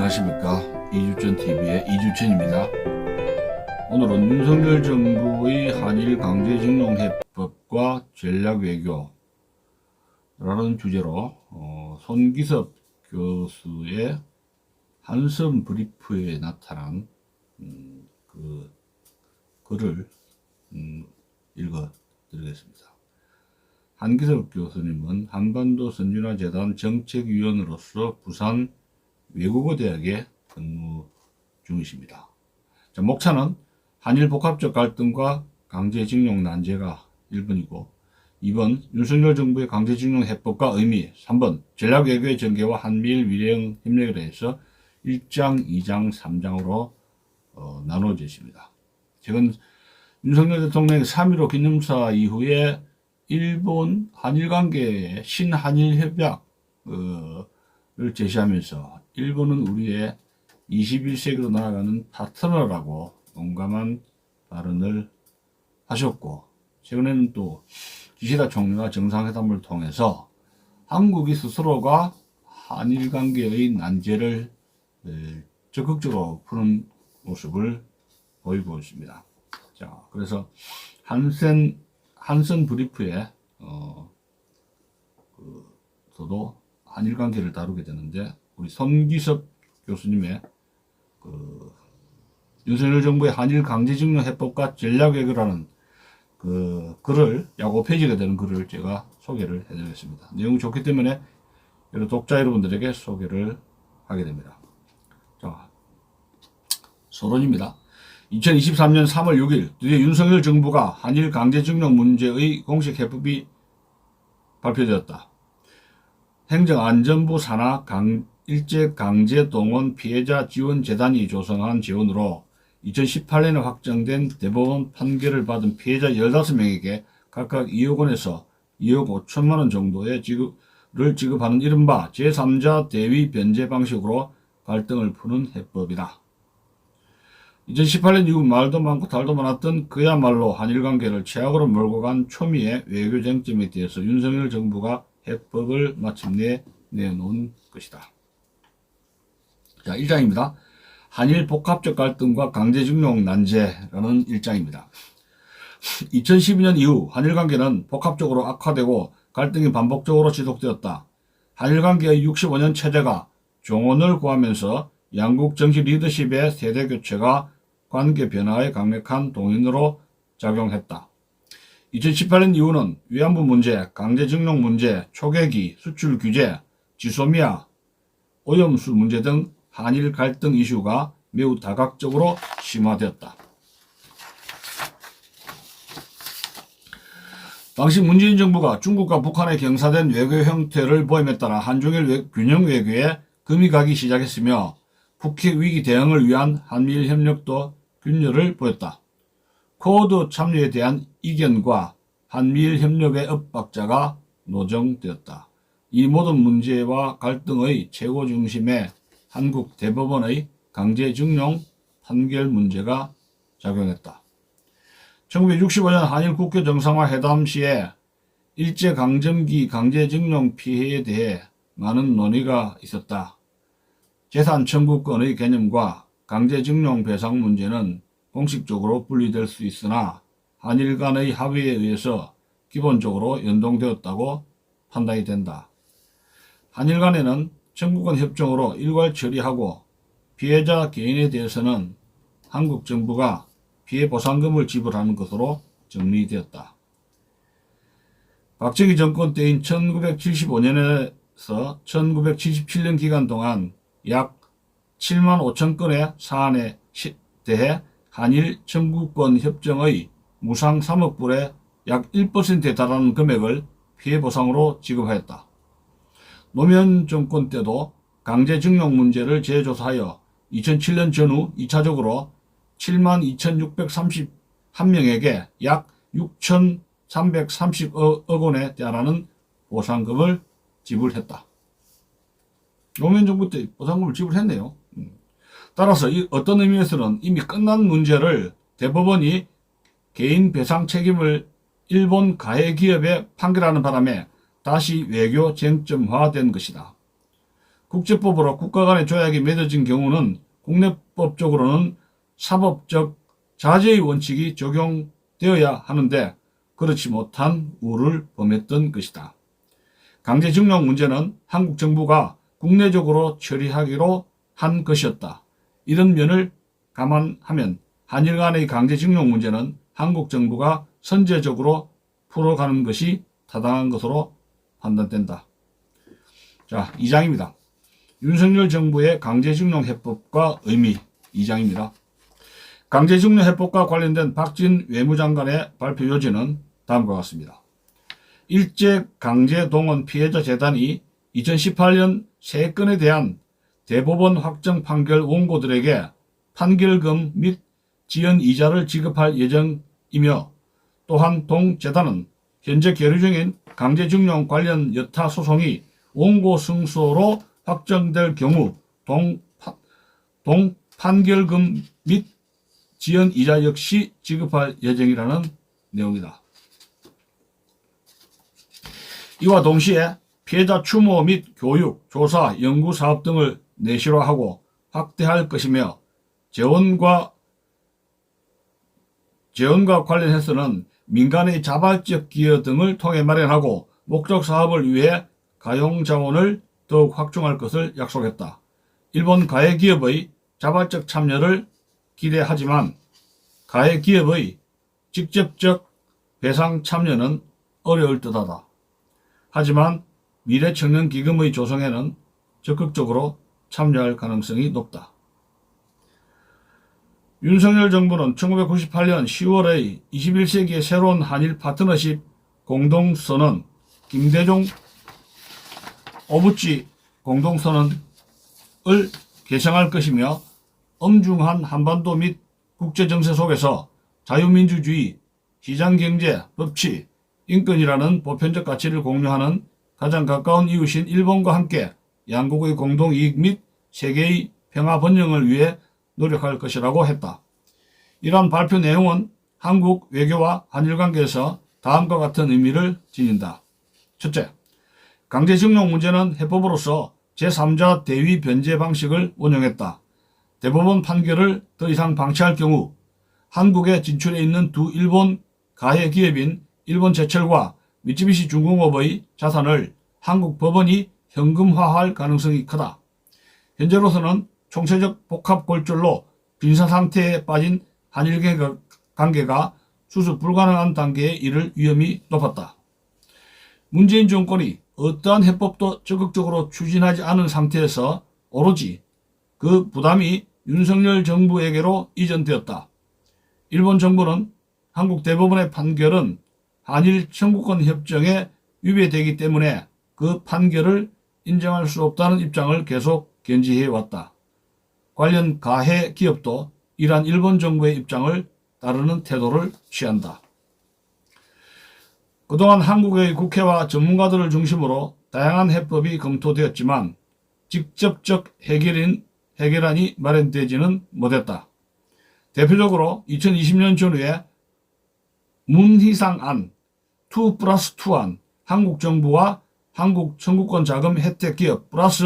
안녕하십니까. 이주천TV의 이주천입니다. 오늘은 윤석열 정부의 한일 강제징용 해법과 전략외교라는 주제로 손기섭 교수의 한선 브리프에 나타난 그 글을 읽어드리겠습니다. 한기섭 교수님은 한반도 선진화재단 정책위원으로서 부산 외국어대학에 근무 중이십니다. 자, 목차는 한일 복합적 갈등과 강제징용 난제가 1번이고 2번 윤석열 정부의 강제징용 해법과 의미, 3번 전략외교의 전개와 한미일 위령 협력에 대해서 1장, 2장, 3장으로 나눠져 있습니다. 최근 윤석열 대통령의 3.15 기념사 이후에 일본 한일 관계의 신한일 협약을 제시하면서 일본은 우리의 21세기로 나아가는 파트너라고 용감한 발언을 하셨고, 최근에는 또 기시다 총리와 정상회담을 통해서 한국이 스스로가 한일 관계의 난제를 적극적으로 푸는 모습을 보이고 있습니다. 자, 그래서 한선 브리프에 저도 한일 관계를 다루게 되는데, 우리 손기섭 교수님의 윤석열 정부의 한일 강제징용 해법과 전략외교라는 글을 약 5페이지가 되는 글을 제가 소개를 해드리겠습니다. 내용이 좋기 때문에 여러 독자 여러분들에게 소개를 하게 됩니다. 자, 서론입니다. 2023년 3월 6일 드디어 윤석열 정부가 한일 강제징용 문제의 공식 해법이 발표되었다. 행정안전부 산하 일제강제동원 피해자 지원재단이 조성한 지원으로 2018년에 확정된 대법원 판결을 받은 피해자 15명에게 각각 2억 원에서 2억 5천만 원 정도의 지급하는 이른바 제3자 대위 변제 방식으로 갈등을 푸는 해법이다. 2018년 이후 말도 많고 달도 많았던 그야말로 한일관계를 최악으로 몰고 간 초미의 외교 쟁점에 대해서 윤석열 정부가 해법을 마침내 내놓은 것이다. 자, 1장입니다. 한일 복합적 갈등과 강제징용 난제라는 1장입니다. 2012년 이후 한일관계는 복합적으로 악화되고 갈등이 반복적으로 지속되었다. 한일관계의 65년 체제가 종언을 구하면서 양국 정치 리더십의 세대교체가 관계 변화의 강력한 동인으로 작용했다. 2018년 이후는 위안부 문제, 강제징용 문제, 초계기, 수출 규제, 지소미아, 오염수 문제 등 한일 갈등 이슈가 매우 다각적으로 심화되었다. 당시 문재인 정부가 중국과 북한의 경사된 외교 형태를 보임에 따라 한중일 균형 외교에 금이 가기 시작했으며 북핵 위기 대응을 위한 한미일 협력도 균열을 보였다. 쿼드 참여에 대한 이견과 한미일 협력의 엇박자가 노정되었다. 이 모든 문제와 갈등의 최고 중심에 한국 대법원의 강제징용 판결 문제가 작용했다. 1965년 한일 국교 정상화 회담 시에 일제강점기 강제징용 피해에 대해 많은 논의가 있었다. 재산 청구권의 개념과 강제징용 배상 문제는 공식적으로 분리될 수 있으나 한일 간의 합의에 의해서 기본적으로 연동되었다고 판단이 된다. 한일 간에는 청구권 협정으로 일괄 처리하고 피해자 개인에 대해서는 한국 정부가 피해 보상금을 지불하는 것으로 정리되었다. 박정희 정권 때인 1975년에서 1977년 기간 동안 약 7만 5천 건의 사안에 대해 한일 청구권 협정의 무상 3억 불의 약 1%에 달하는 금액을 피해 보상으로 지급하였다. 노무현 정권 때도 강제징용 문제를 재조사하여 2007년 전후 2차적으로 7만 2,631명에게 약 6,330억 원에 달하는 보상금을 지불했다. 노무현 정부 때 보상금을 지불했네요. 따라서 어떤 의미에서는 이미 끝난 문제를 대법원이 개인 배상 책임을 일본 가해 기업에 판결하는 바람에 다시 외교 쟁점화된 것이다. 국제법으로 국가 간의 조약이 맺어진 경우는 국내법적으로는 사법적 자제의 원칙이 적용되어야 하는데 그렇지 못한 우를 범했던 것이다. 강제징용 문제는 한국 정부가 국내적으로 처리하기로 한 것이었다. 이런 면을 감안하면 한일 간의 강제징용 문제는 한국 정부가 선제적으로 풀어가는 것이 타당한 것으로 판단된다. 자, 2장입니다. 윤석열 정부의 강제징용 해법과 의미 2장입니다. 강제징용 해법과 관련된 박진 외무장관의 발표 요지는 다음과 같습니다. 일제 강제동원 피해자 재단이 2018년 3건에 대한 대법원 확정 판결 원고들에게 판결금 및 지연 이자를 지급할 예정이며 또한 동재단은 현재 계류 중인 강제징용 관련 여타 소송이 원고 승소로 확정될 경우 동판결금 및 지연 이자 역시 지급할 예정이라는 내용이다. 이와 동시에 피해자 추모 및 교육, 조사, 연구 사업 등을 내실화하고 확대할 것이며 재원과 관련해서는 민간의 자발적 기여 등을 통해 마련하고 목적 사업을 위해 가용자원을 더욱 확충할 것을 약속했다. 일본 가해기업의 자발적 참여를 기대하지만 가해기업의 직접적 배상 참여는 어려울 듯하다. 하지만 미래청년기금의 조성에는 적극적으로 참여할 가능성이 높다. 윤석열 정부는 1998년 10월의 21세기의 새로운 한일 파트너십 공동선언 김대중 오부치 공동선언을 개정할 것이며 엄중한 한반도 및 국제정세 속에서 자유민주주의, 시장경제, 법치, 인권이라는 보편적 가치를 공유하는 가장 가까운 이웃인 일본과 함께 양국의 공동이익 및 세계의 평화 번영을 위해 노력할 것이라고 했다. 이러한 발표 내용은 한국 외교와 한일 관계에서 다음과 같은 의미를 지닌다. 첫째, 강제징용 문제는 해법으로서 제3자 대위 변제 방식을 운영했다. 대법원 판결을 더 이상 방치할 경우 한국에 진출해 있는 두 일본 가해 기업인 일본제철과 미쓰비시 중공업의 자산을 한국 법원이 현금화할 가능성이 크다. 현재로서는 총체적 복합골절로 빈사 상태에 빠진 한일 관계가 수습 불가능한 단계에 이를 위험이 높았다. 문재인 정권이 어떠한 해법도 적극적으로 추진하지 않은 상태에서 오로지 그 부담이 윤석열 정부에게로 이전되었다. 일본 정부는 한국 대법원의 판결은 한일 청구권 협정에 위배되기 때문에 그 판결을 인정할 수 없다는 입장을 계속 견지해왔다. 관련 가해 기업도 이러한 일본 정부의 입장을 따르는 태도를 취한다. 그동안 한국의 국회와 전문가들을 중심으로 다양한 해법이 검토되었지만 직접적 해결안이 마련되지는 못했다. 대표적으로 2020년 전후에 문희상안, 2+2안, 한국 정부와 한국 청구권 자금 혜택 기업 플러스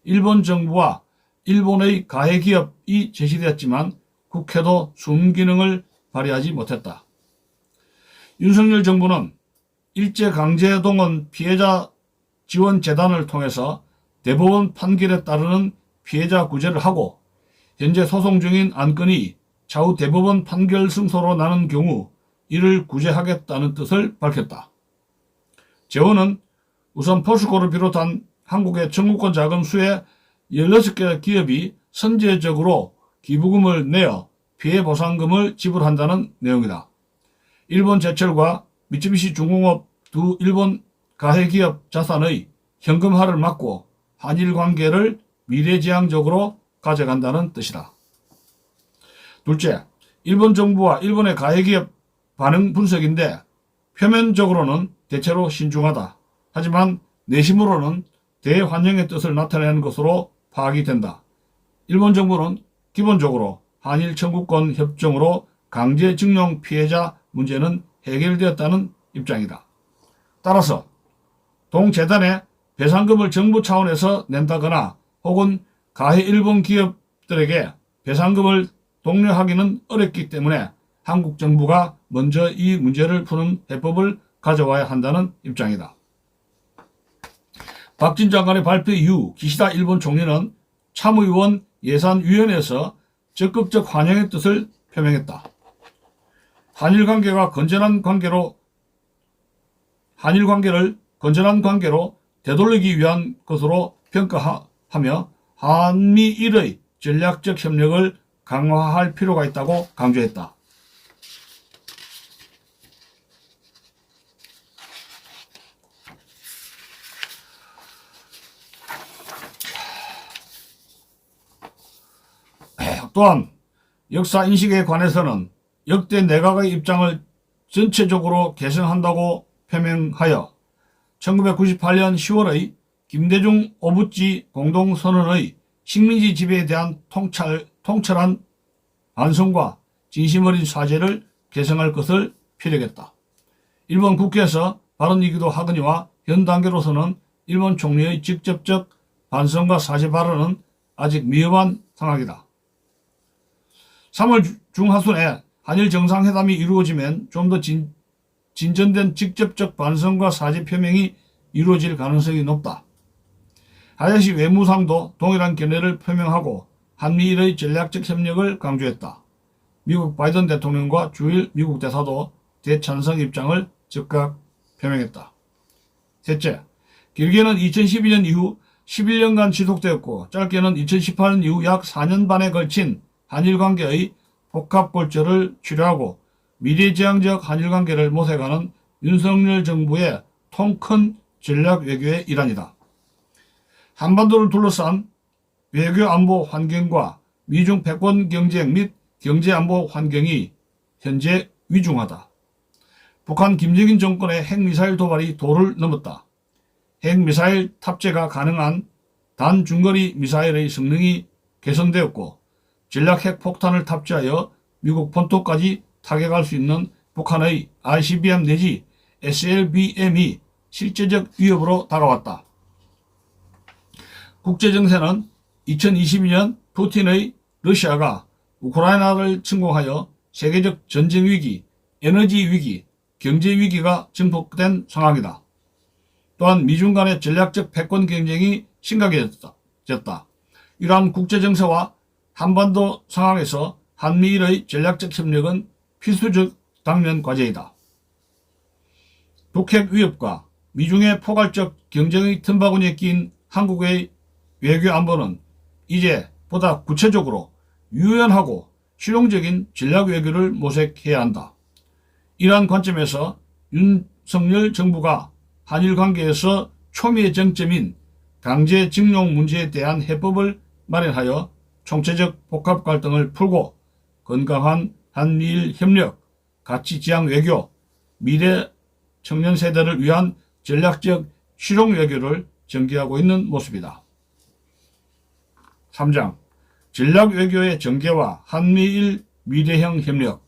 일본 정부와 일본의 가해 기업이 제시되었지만 국회도 순기능을 발휘하지 못했다. 윤석열 정부는 일제강제동원 피해자 지원재단을 통해서 대법원 판결에 따르는 피해자 구제를 하고 현재 소송 중인 안건이 차후 대법원 판결 승소로 나는 경우 이를 구제하겠다는 뜻을 밝혔다. 재원은 우선 포스코를 비롯한 한국의 청구권 자금 수의 16개 기업이 선제적으로 기부금을 내어 피해 보상금을 지불한다는 내용이다. 일본 제철과 미쓰비시 중공업 두 일본 가해 기업 자산의 현금화를 막고 한일 관계를 미래지향적으로 가져간다는 뜻이다. 둘째, 일본 정부와 일본의 가해 기업 반응 분석인데 표면적으로는 대체로 신중하다. 하지만 내심으로는 대환영의 뜻을 나타내는 것으로 파악이 된다. 일본 정부는 기본적으로 한일 청구권 협정으로 강제징용 피해자 문제는 해결되었다는 입장이다. 따라서 동재단에 배상금을 정부 차원에서 낸다거나 혹은 가해 일본 기업들에게 배상금을 독려하기는 어렵기 때문에 한국 정부가 먼저 이 문제를 푸는 해법을 가져와야 한다는 입장이다. 박진 장관의 발표 이후 기시다 일본 총리는 참의원 예산위원회에서 적극적 환영의 뜻을 표명했다. 한일 관계를 건전한 관계로 되돌리기 위한 것으로 평가하며 한미일의 전략적 협력을 강화할 필요가 있다고 강조했다. 또한 역사 인식에 관해서는 역대 내각의 입장을 전체적으로 개선한다고 표명하여 1998년 10월의 김대중 오부지 공동선언의 식민지 지배에 대한 통철한 반성과 진심 어린 사죄를 개성할 것을 피력했다. 일본 국회에서 발언이기도 하거니와 현 단계로서는 일본 총리의 직접적 반성과 사죄 발언은 아직 미흡한 상황이다. 3월 중하순에 한일 정상회담이 이루어지면 좀 더 진전된 직접적 반성과 사죄 표명이 이루어질 가능성이 높다. 하야시 외무상도 동일한 견해를 표명하고 한미일의 전략적 협력을 강조했다. 미국 바이든 대통령과 주일 미국 대사도 대찬성 입장을 즉각 표명했다. 셋째, 길게는 2012년 이후 11년간 지속되었고 짧게는 2018년 이후 약 4년 반에 걸친 한일 관계의 복합골절을 치료하고 미래지향적 한일 관계를 모색하는 윤석열 정부의 통큰 전략 외교의 일환이다. 한반도를 둘러싼 외교 안보 환경과 미중 패권 경쟁 및 경제 안보 환경이 현재 위중하다. 북한 김정인 정권의 핵미사일 도발이 도를 넘었다. 핵미사일 탑재가 가능한 단중거리 미사일의 성능이 개선되었고 전략 핵폭탄을 탑재하여 미국 본토까지 타격할 수 있는 북한의 ICBM 내지 SLBM이 실제적 위협으로 다가왔다. 국제정세는 2022년 푸틴의 러시아가 우크라이나를 침공하여 세계적 전쟁 위기, 에너지 위기, 경제 위기가 증폭된 상황이다. 또한 미중 간의 전략적 패권 경쟁이 심각해졌다. 이러한 국제정세와 한반도 상황에서 한미일의 전략적 협력은 필수적 당면 과제이다. 북핵 위협과 미중의 포괄적 경쟁의 틈바구니에 끼인 한국의 외교 안보는 이제 보다 구체적으로 유연하고 실용적인 전략 외교를 모색해야 한다. 이러한 관점에서 윤석열 정부가 한일 관계에서 초미의 정점인 강제징용 문제에 대한 해법을 마련하여 총체적 복합 갈등을 풀고 건강한 한미일 협력, 가치지향 외교, 미래 청년 세대를 위한 전략적 실용 외교를 전개하고 있는 모습이다. 3장 전략 외교의 전개와 한미일 미래형 협력.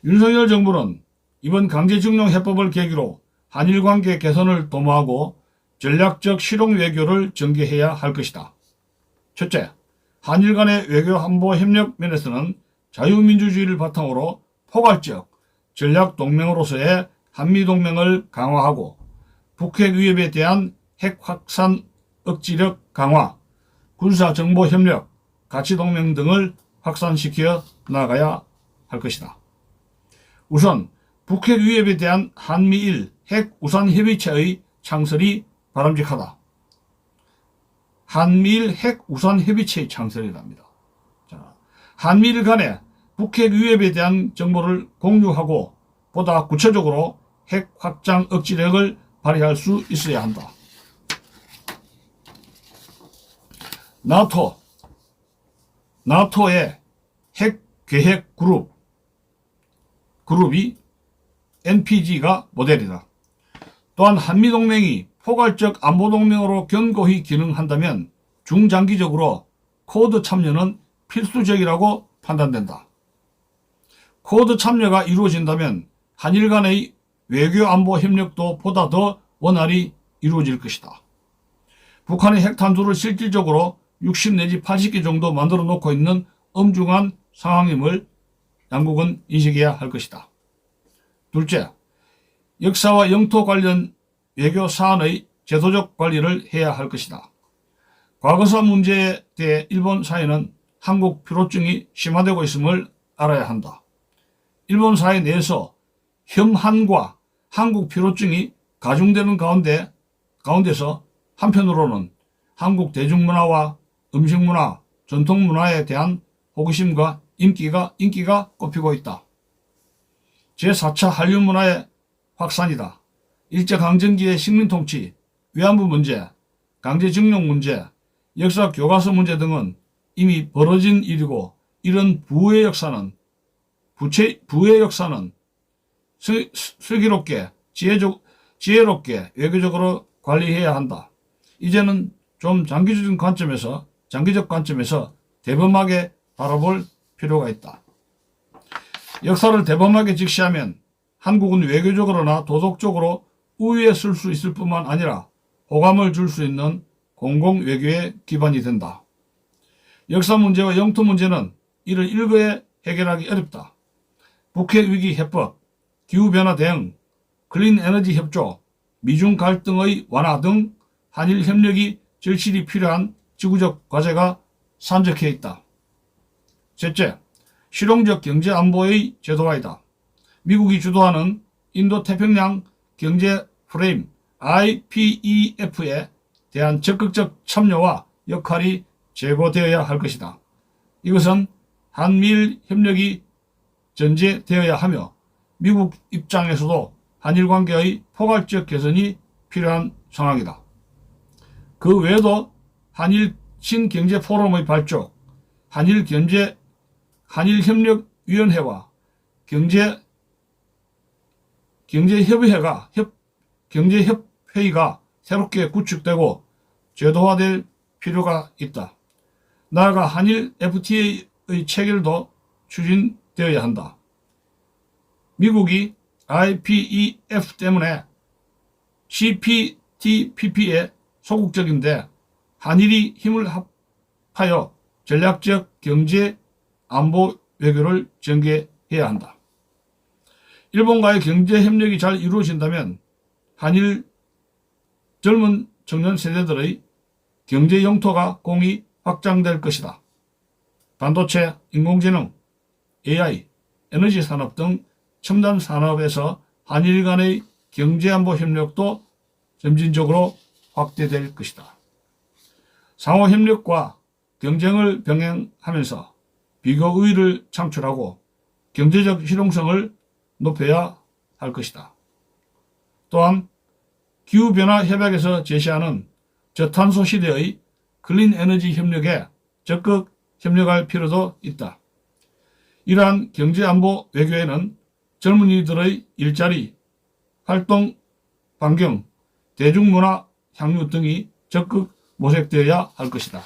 윤석열 정부는 이번 강제징용 해법을 계기로 한일 관계 개선을 도모하고 전략적 실용 외교를 전개해야 할 것이다. 첫째, 한일 간의 외교 안보 협력 면에서는 자유민주주의를 바탕으로 포괄적 전략 동맹으로서의 한미동맹을 강화하고 북핵 위협에 대한 핵 확산 억지력 강화, 군사정보 협력, 가치동맹 등을 확산시켜 나가야 할 것이다. 우선 북핵 위협에 대한 한미일 핵 우산 협의체의 창설이 바람직하다. 한미일 핵 우산 협의체의 창설이랍니다. 자, 한미일 간에 북핵 위협에 대한 정보를 공유하고 보다 구체적으로 핵 확장 억지력을 발휘할 수 있어야 한다. 나토의 핵 계획 그룹이 NPG가 모델이다. 또한 한미동맹이 포괄적 안보동맹으로 견고히 기능한다면 중장기적으로 쿼드 참여는 필수적이라고 판단된다. 쿼드 참여가 이루어진다면 한일 간의 외교 안보 협력도 보다 더 원활히 이루어질 것이다. 북한이 핵탄두를 실질적으로 60 내지 80개 정도 만들어 놓고 있는 엄중한 상황임을 양국은 인식해야 할 것이다. 둘째, 역사와 영토 관련 외교 사안의 제도적 관리를 해야 할 것이다. 과거사 문제에 대해 일본 사회는 한국 피로증이 심화되고 있음을 알아야 한다. 일본 사회 내에서 혐한과 한국 피로증이 가중되는 가운데서 한편으로는 한국 대중문화와 음식문화, 전통문화에 대한 호기심과 인기가 꼽히고 있다. 제4차 한류문화의 확산이다. 일제강점기의 식민통치, 위안부 문제, 강제징용 문제, 역사 교과서 문제 등은 이미 벌어진 일이고 이런 부의 역사는 슬기롭게 지혜롭게 외교적으로 관리해야 한다. 이제는 좀 장기적 관점에서 대범하게 바라볼 필요가 있다. 역사를 대범하게 직시하면 한국은 외교적으로나 도덕적으로 우위에 설 수 있을 뿐만 아니라 호감을 줄 수 있는 공공외교의 기반이 된다. 역사 문제와 영토 문제는 이를 일거에 해결하기 어렵다. 북핵 위기 해법, 기후변화 대응, 클린 에너지 협조, 미중 갈등의 완화 등 한일 협력이 절실히 필요한 지구적 과제가 산적해 있다. 셋째, 실용적 경제 안보의 제도화이다. 미국이 주도하는 인도태평양 경제 프레임 IPEF에 대한 적극적 참여와 역할이 제고되어야 할 것이다. 이것은 한미일 협력이 전제되어야 하며 미국 입장에서도 한일 관계의 포괄적 개선이 필요한 상황이다. 그 외에도 한일 신경제 포럼의 발족, 한일협력위원회와 경제협회의가 새롭게 구축되고 제도화될 필요가 있다. 나아가 한일 FTA의 체결도 추진되어야 한다. 미국이 IPEF 때문에 CPTPP에 소극적인데 한일이 힘을 합하여 전략적 경제 안보 외교를 전개해야 한다. 일본과의 경제 협력이 잘 이루어진다면 한일 젊은 청년 세대들의 경제 영토가 공히 확장될 것이다. 반도체, 인공지능, AI, 에너지 산업 등 첨단 산업에서 한일 간의 경제안보 협력도 점진적으로 확대될 것이다. 상호 협력과 경쟁을 병행하면서 비교 우위를 창출하고 경제적 실용성을 높여야 할 것이다. 또한 기후변화 협약에서 제시하는 저탄소 시대의 클린 에너지 협력에 적극 협력할 필요도 있다. 이러한 경제안보 외교에는 젊은이들의 일자리, 활동 반경, 대중문화 향유 등이 적극 모색되어야 할 것이다.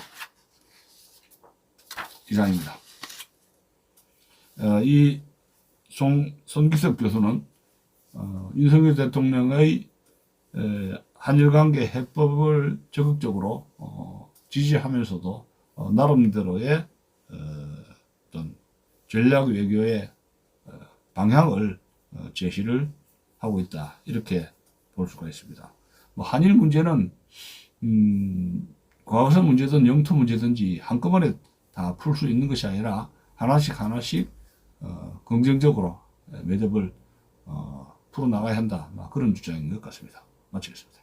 이상입니다. 이 손기석 교수는 윤석열 대통령의 한일관계 해법을 적극적으로 지지하면서도 나름대로의 어떤 전략 외교의 방향을 제시를 하고 있다. 이렇게 볼 수가 있습니다. 한일 문제는 과거사 문제든 영토 문제든지 한꺼번에 다 풀 수 있는 것이 아니라 하나씩 긍정적으로 매듭을 풀어나가야 한다. 그런 주장인 것 같습니다. 마치겠습니다.